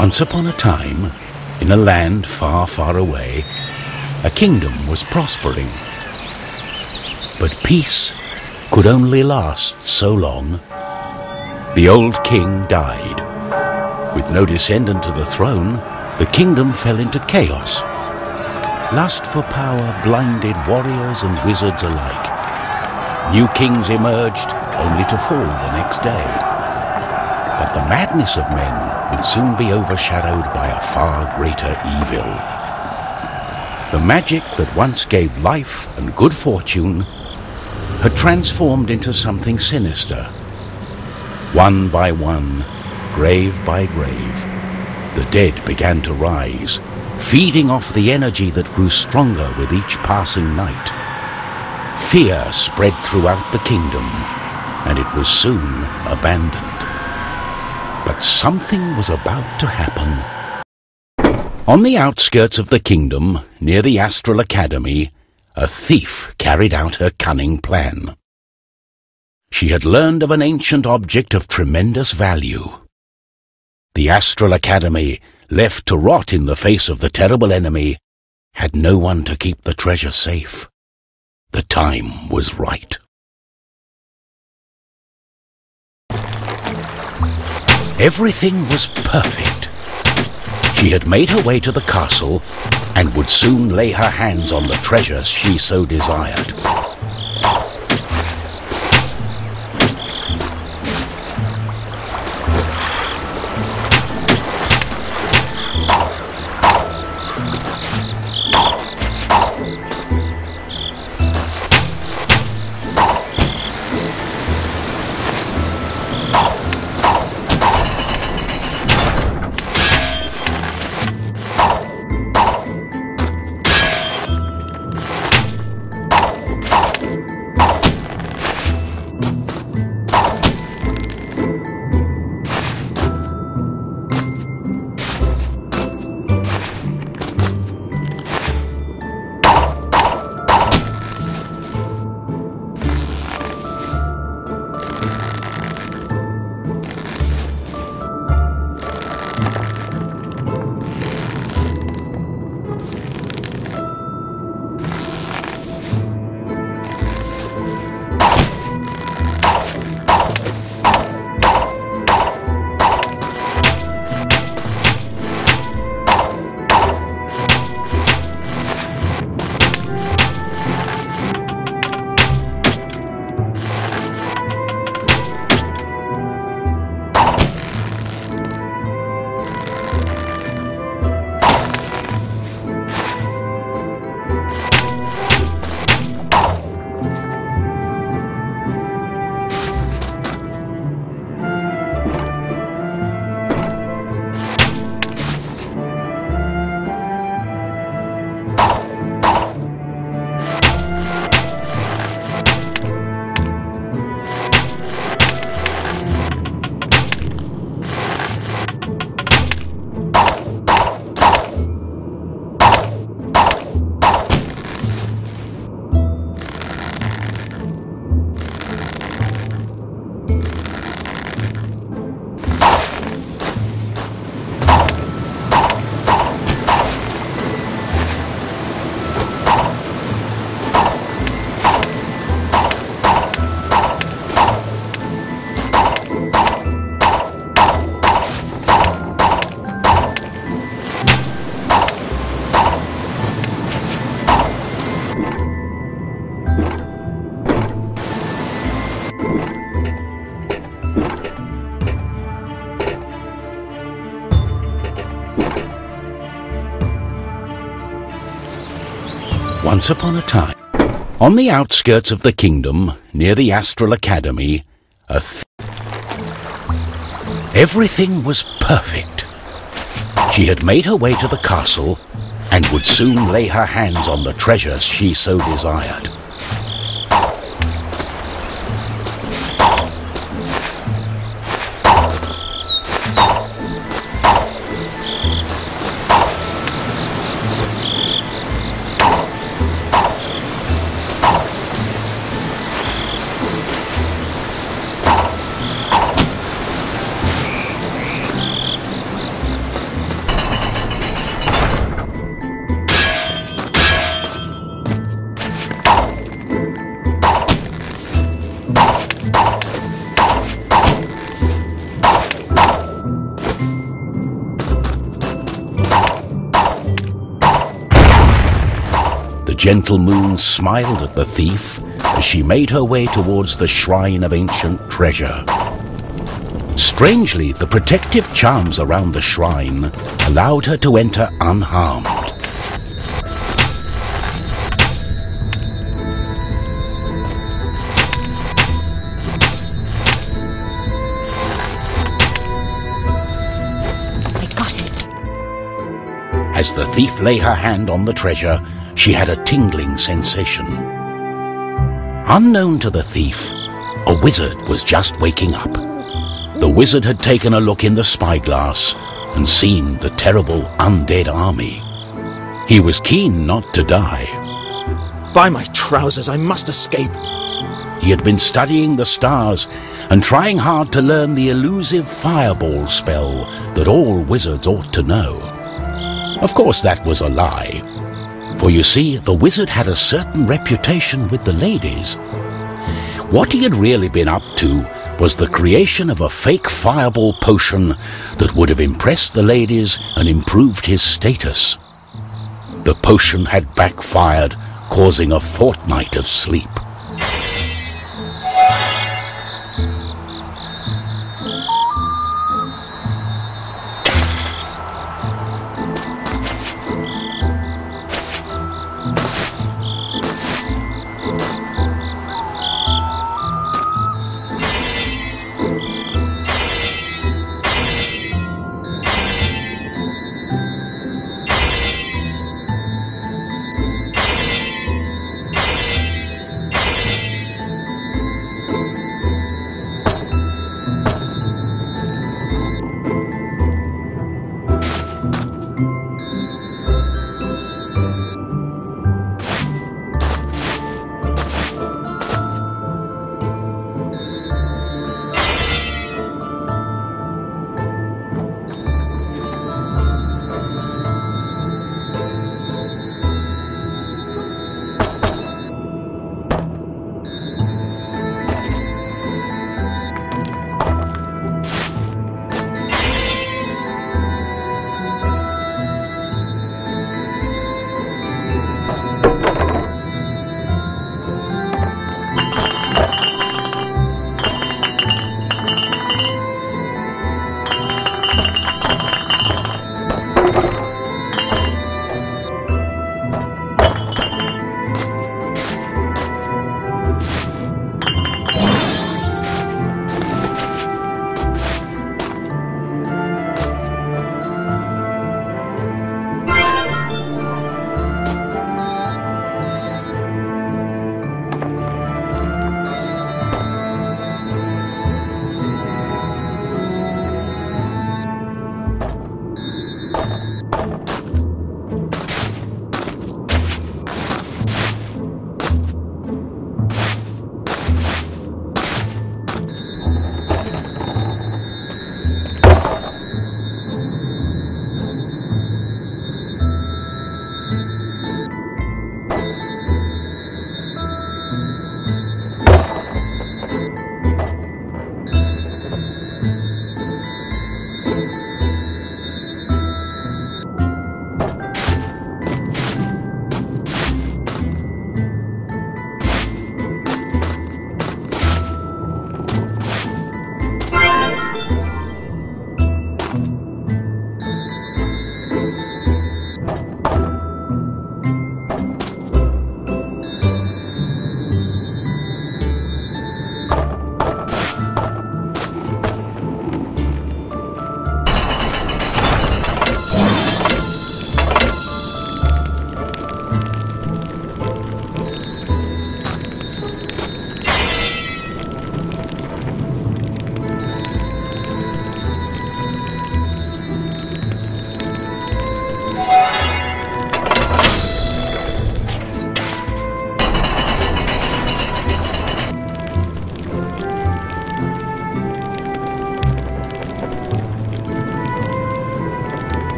Once upon a time, in a land far, far away, a kingdom was prospering. But peace could only last so long. The old king died. With no descendant to the throne, the kingdom fell into chaos. Lust for power blinded warriors and wizards alike. New kings emerged, only to fall the next day. But the madness of men would soon be overshadowed by a far greater evil. The magic that once gave life and good fortune had transformed into something sinister. One by one, grave by grave, the dead began to rise, feeding off the energy that grew stronger with each passing night. Fear spread throughout the kingdom, and it was soon abandoned. But something was about to happen. On the outskirts of the kingdom, near the Astral Academy, a thief carried out her cunning plan. She had learned of an ancient object of tremendous value. The Astral Academy, left to rot in the face of the terrible enemy, had no one to keep the treasure safe. The time was right. Everything was perfect. She had made her way to the castle and would soon lay her hands on the treasure she so desired. Once upon a time, on the outskirts of the kingdom, near the Astral Academy, everything was perfect. She had made her way to the castle and would soon lay her hands on the treasures she so desired. The gentle moon smiled at the thief as she made her way towards the shrine of ancient treasure. Strangely, the protective charms around the shrine allowed her to enter unharmed. I got it. As the thief lay her hand on the treasure, she had a tingling sensation. Unknown to the thief, a wizard was just waking up. The wizard had taken a look in the spyglass and seen the terrible undead army. He was keen not to die. By my trousers, I must escape. He had been studying the stars and trying hard to learn the elusive fireball spell that all wizards ought to know. Of course, that was a lie. For you see, the wizard had a certain reputation with the ladies. What he had really been up to was the creation of a fake fireball potion that would have impressed the ladies and improved his status. The potion had backfired, causing a fortnight of sleep.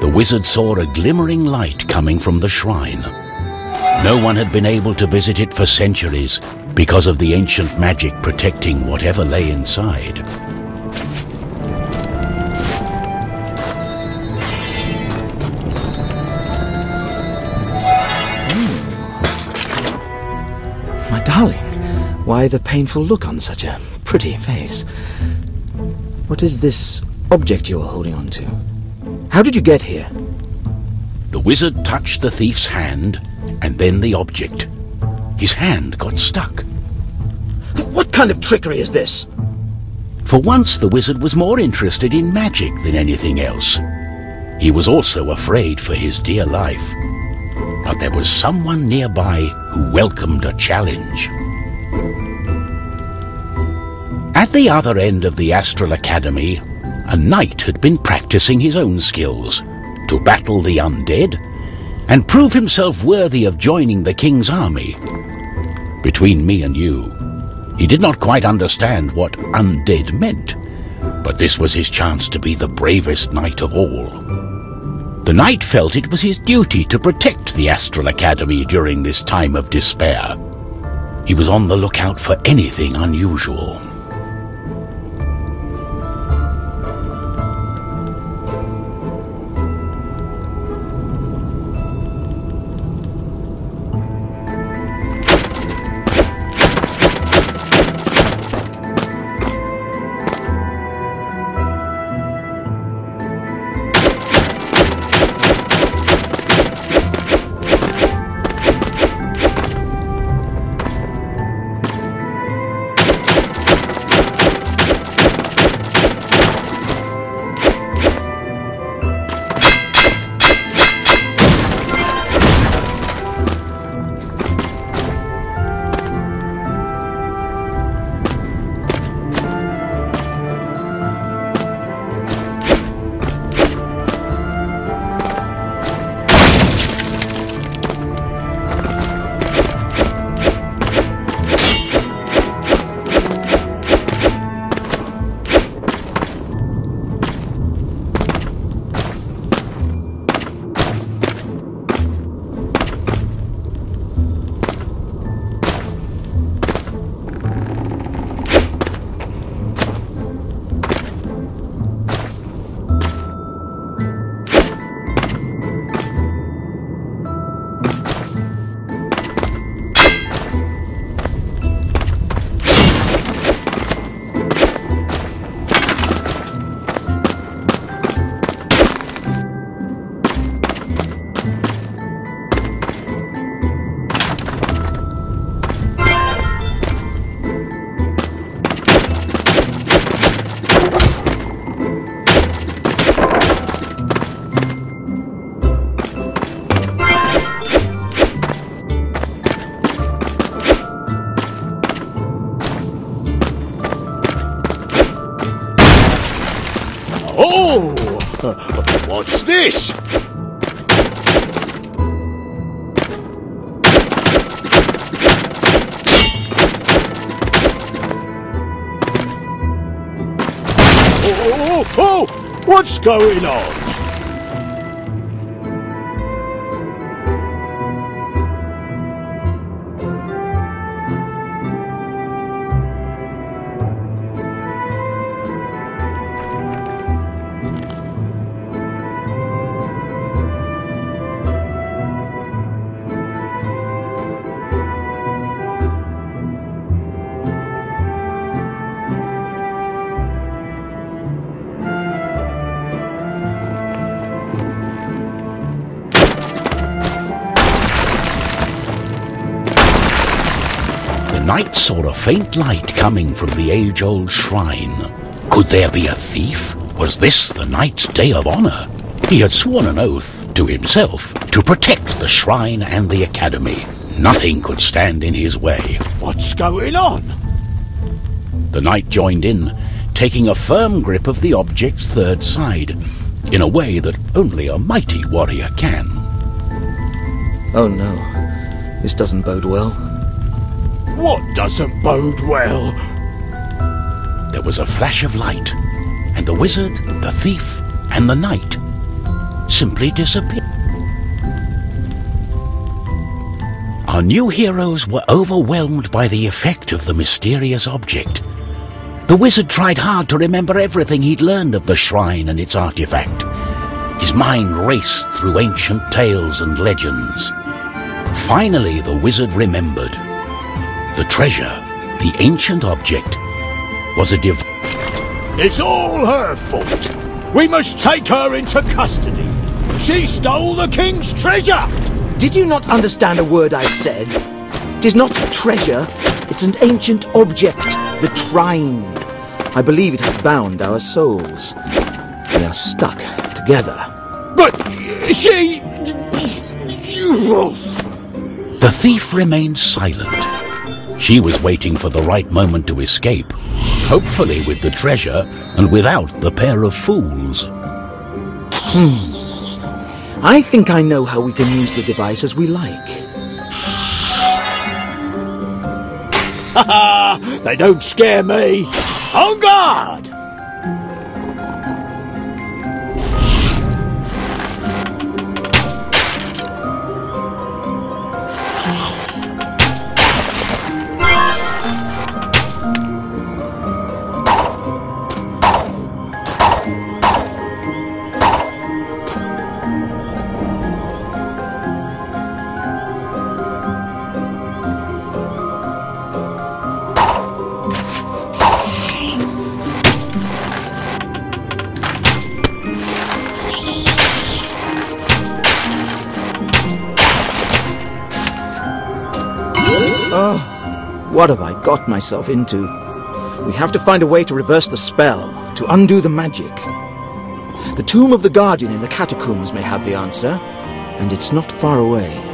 the wizard saw a glimmering light coming from the shrine. No one had been able to visit it for centuries because of the ancient magic protecting whatever lay inside. My darling, why the painful look on such a pretty face? What is this object you are holding on to? How did you get here? The wizard touched the thief's hand, and then the object. His hand got stuck. What kind of trickery is this? For once, the wizard was more interested in magic than anything else. He was also afraid for his dear life. But there was someone nearby who welcomed a challenge. At the other end of the Astral Academy, a knight had been practicing his own skills to battle the undead and prove himself worthy of joining the king's army. Between me and you, he did not quite understand what undead meant, but this was his chance to be the bravest knight of all. The knight felt it was his duty to protect the Astral Academy during this time of despair. He was on the lookout for anything unusual. Oh! What's this? Oh! What's going on? The knight saw a faint light coming from the age-old shrine. Could there be a thief? Was this the knight's day of honor? He had sworn an oath to himself to protect the shrine and the academy. Nothing could stand in his way. What's going on? The knight joined in, taking a firm grip of the object's third side, in a way that only a mighty warrior can. Oh no, this doesn't bode well. What doesn't bode well? There was a flash of light, and the wizard, the thief, and the knight simply disappeared. Our new heroes were overwhelmed by the effect of the mysterious object. The wizard tried hard to remember everything he'd learned of the shrine and its artifact. His mind raced through ancient tales and legends. Finally, the wizard remembered. The treasure, the ancient object, was a It's all her fault. We must take her into custody. She stole the king's treasure! Did you not understand a word I said? It is not a treasure, it's an ancient object, the Trine. I believe it has bound our souls. We are stuck together. But she... The thief remained silent. She was waiting for the right moment to escape, hopefully with the treasure and without the pair of fools. I think I know how we can use the device as we like. Ha ha! They don't scare me! On guard! What have I got myself into? We have to find a way to reverse the spell, to undo the magic. The tomb of the Guardian in the catacombs may have the answer, and it's not far away.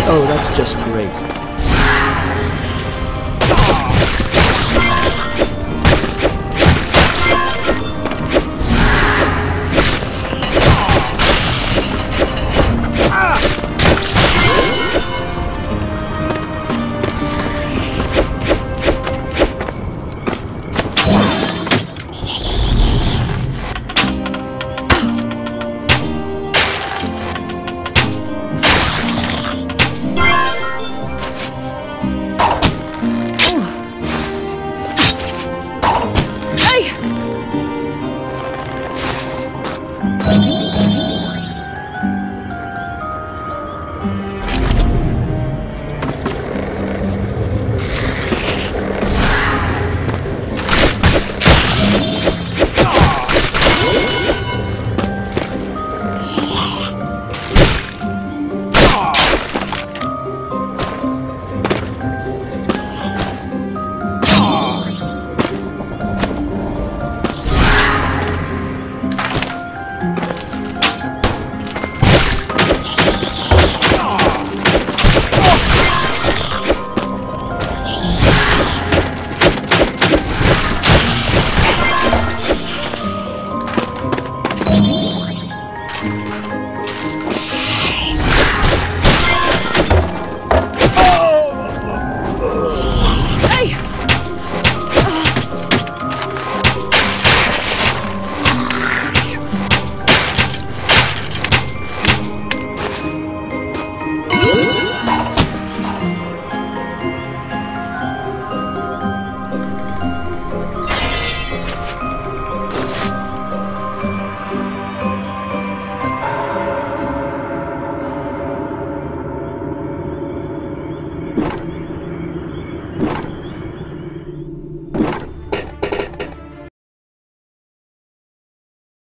Oh, that's just great.